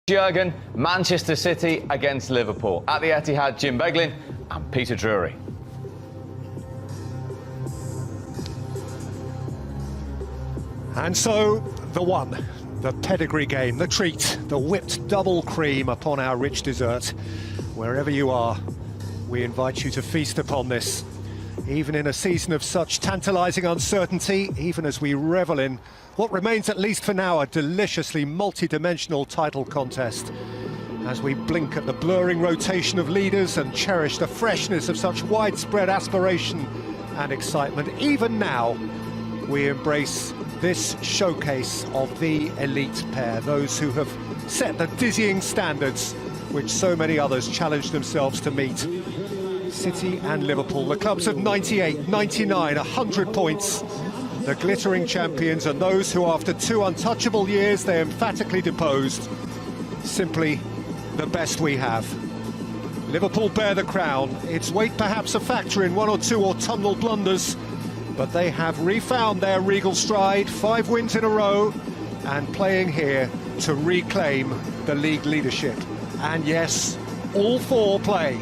Jurgen, Manchester City against Liverpool. At the Etihad, Jim Beglin and Peter Drury. And so, the one, the pedigree game, the treat, the whipped double cream upon our rich dessert. Wherever you are, we invite you to feast upon this. Even in a season of such tantalising uncertainty, even as we revel in what remains, at least for now, a deliciously multi-dimensional title contest. As we blink at the blurring rotation of leaders and cherish the freshness of such widespread aspiration and excitement, even now, we embrace this showcase of the elite pair, those who have set the dizzying standards which so many others challenge themselves to meet. City and Liverpool, the clubs of 98, 99, 100 points. The glittering champions and those who, after 2 untouchable years, they emphatically deposed. Simply the best we have. Liverpool bear the crown, its weight perhaps a factor in 1 or 2 autumnal blunders, but they have refound their regal stride, 5 wins in a row, and playing here to reclaim the league leadership. And yes, all 4 play.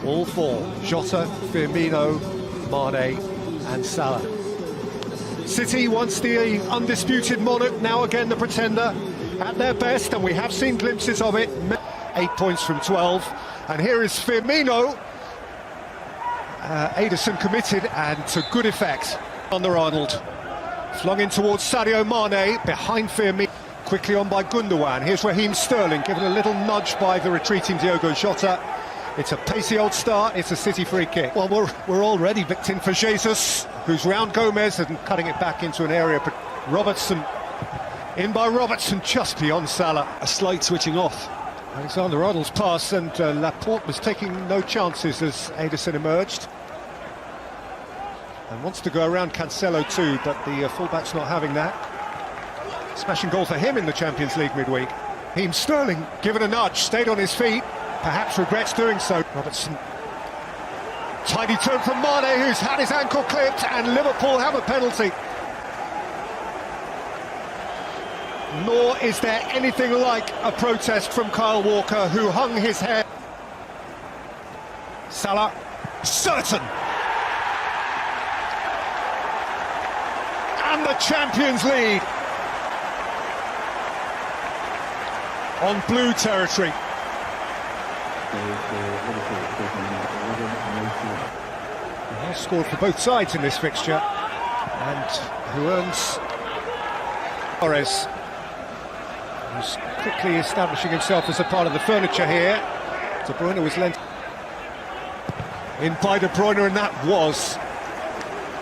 All 4, Jota, Firmino, Mane and Salah. City, once the undisputed monarch, now again the pretender, at their best, and we have seen glimpses of it. 8 points from 12, and here is Firmino. Ederson committed and to good effect. Arnold flung in towards Sadio Mane, behind Firmino, quickly on by Gundogan. Here's Raheem Sterling, given a little nudge by the retreating Diogo Jota. It's a pacey old start, it's a City free kick. Well, we're already booked in for Jesus, who's round Gomez and cutting it back into an area. But Robertson, in by Robertson, just beyond Salah. A slight switching off. Alexander-Arnold's pass, and Laporte was taking no chances as Ederson emerged. And wants to go around Cancelo too, but the fullback's not having that. Smashing goal for him in the Champions League midweek. Raheem Sterling, given a nudge, stayed on his feet. Perhaps regrets doing so. Robertson. Tidy turn from Mane, who's had his ankle clipped, and Liverpool have a penalty. Nor is there anything like a protest from Kyle Walker, who hung his head. Salah, certain. And the Champions League on blue territory. He has scored for both sides in this fixture, and who earns Torres, who's quickly establishing himself as a part of the furniture here. De Bruyne was lent in by De Bruyne, and that was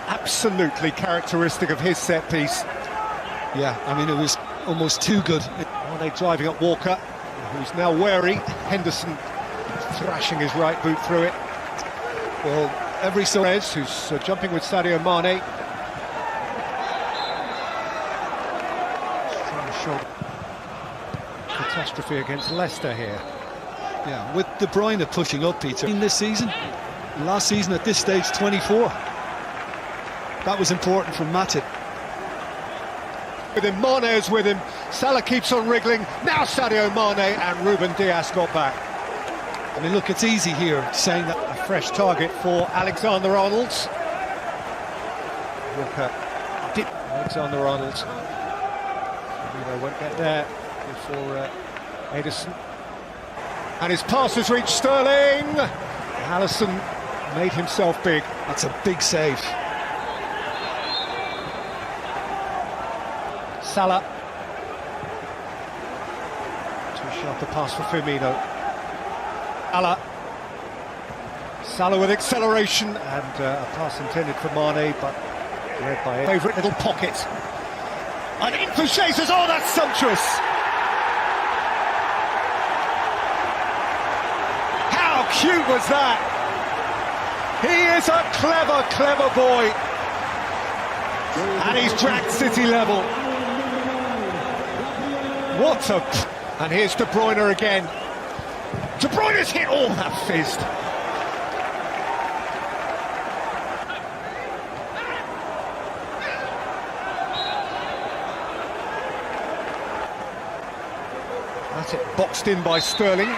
absolutely characteristic of his set piece. Yeah, I mean, it was almost too good. Mane driving up Walker, who's now wary. Henderson thrashing his right boot through it. Well, every Suarez, who's jumping with Sadio Mane. Catastrophe against Leicester here. Yeah, with De Bruyne pushing up, Peter, in this season. Last season at this stage, 24. That was important for Matip. With him, Mane is with him. Salah keeps on wriggling. Now Sadio Mane, and Ruben Dias got back. I mean, look, it's easy here saying that. A fresh target for Alexander-Arnold. Walker did. Alexander-Arnold. Firmino won't get there before Ederson. And his pass has reached Sterling. Alisson made himself big. That's a big save. Salah. Too sharp a pass for Firmino. Salah with acceleration, and a pass intended for Mane, but read by a favourite little pocket. And in for Jesus, oh, that's sumptuous! How cute was that? He is a clever, clever boy. And he's dragged City level. What a... And here's De Bruyne again. De Bruyne's hit all that fizzed. Had it boxed in by Sterling.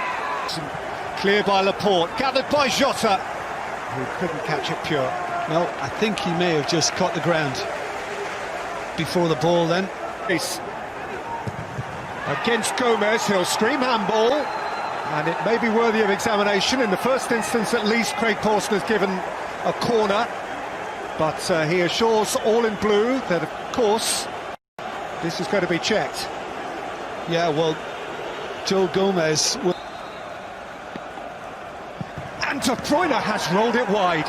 Cleared by Laporte, gathered by Jota, who couldn't catch it pure. No, I think he may have just caught the ground before the ball then. Against Gomez, he'll scream handball, and it may be worthy of examination. In the first instance, at least, Craig Pawson has given a corner, but he assures all in blue that, of course, this is going to be checked. Yeah, well, Joe Gomez... And De Bruyne has rolled it wide.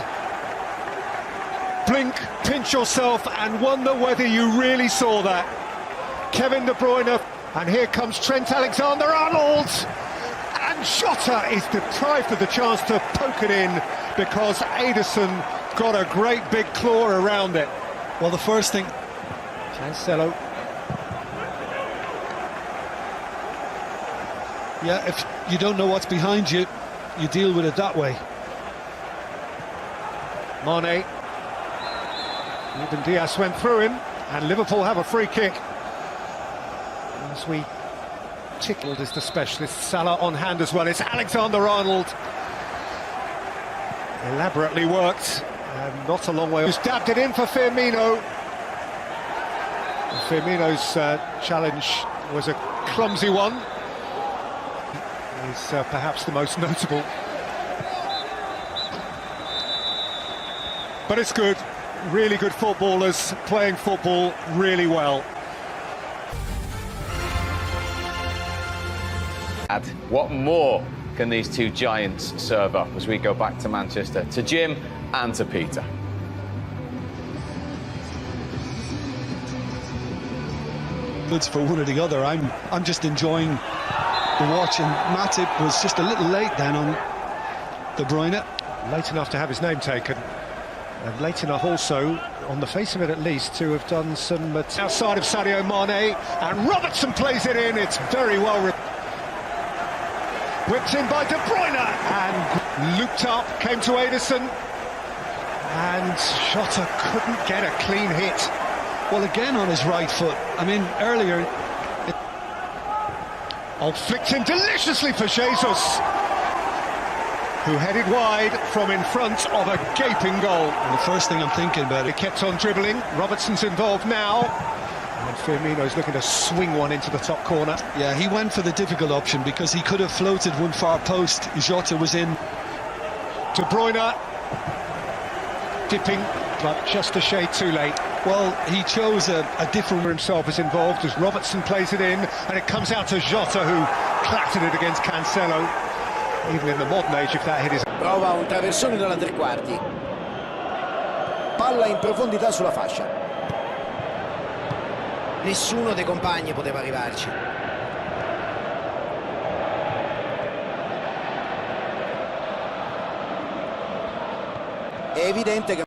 Blink, pinch yourself, and wonder whether you really saw that. Kevin De Bruyne, and here comes Trent Alexander-Arnold, and Jota is deprived of the chance to poke it in because Ederson got a great big claw around it. Well, the first thing... Cancelo. Yeah, if you don't know what's behind you, you deal with it that way. Mane. Ruben Diaz went through him, and Liverpool have a free kick. As we tickled is the specialist, Salah on hand as well. It's Alexander-Arnold. Elaborately worked, and not a long way. Who's dabbed it in for Firmino. And Firmino's challenge was a clumsy one. He's perhaps the most notable. But it's good. Really good footballers playing football really well. What more can these two giants serve up as we go back to Manchester, to Jim and to Peter? Goods for one or the other. I'm just enjoying the watch, and Matip was just a little late then on De Bruyne. Late enough to have his name taken, and late enough also, on the face of it at least, to have done some outside of Sadio Mane, and Robertson plays it in. It's very well whipped in by De Bruyne, and looped up, came to Ederson, and Jota couldn't get a clean hit. Well, again on his right foot. I mean, earlier... Flicked in deliciously for Jesus, who headed wide from in front of a gaping goal. And the first thing I'm thinking about He it... kept on dribbling. Robertson's involved now, and Firmino's looking to swing one into the top corner. Yeah, he went for the difficult option because he could have floated one far post. Jota was in. De Bruyne dipping, but just a shade too late. Well, he chose a different... Himself is involved as Robertson plays it in, and it comes out to Jota, who clattered it against Cancelo. Even in the modern age, if that hit is... Prova un traversone dalla tre quarti. Palla in profondità sulla fascia. Nessuno dei compagni poteva arrivarci. È evidente che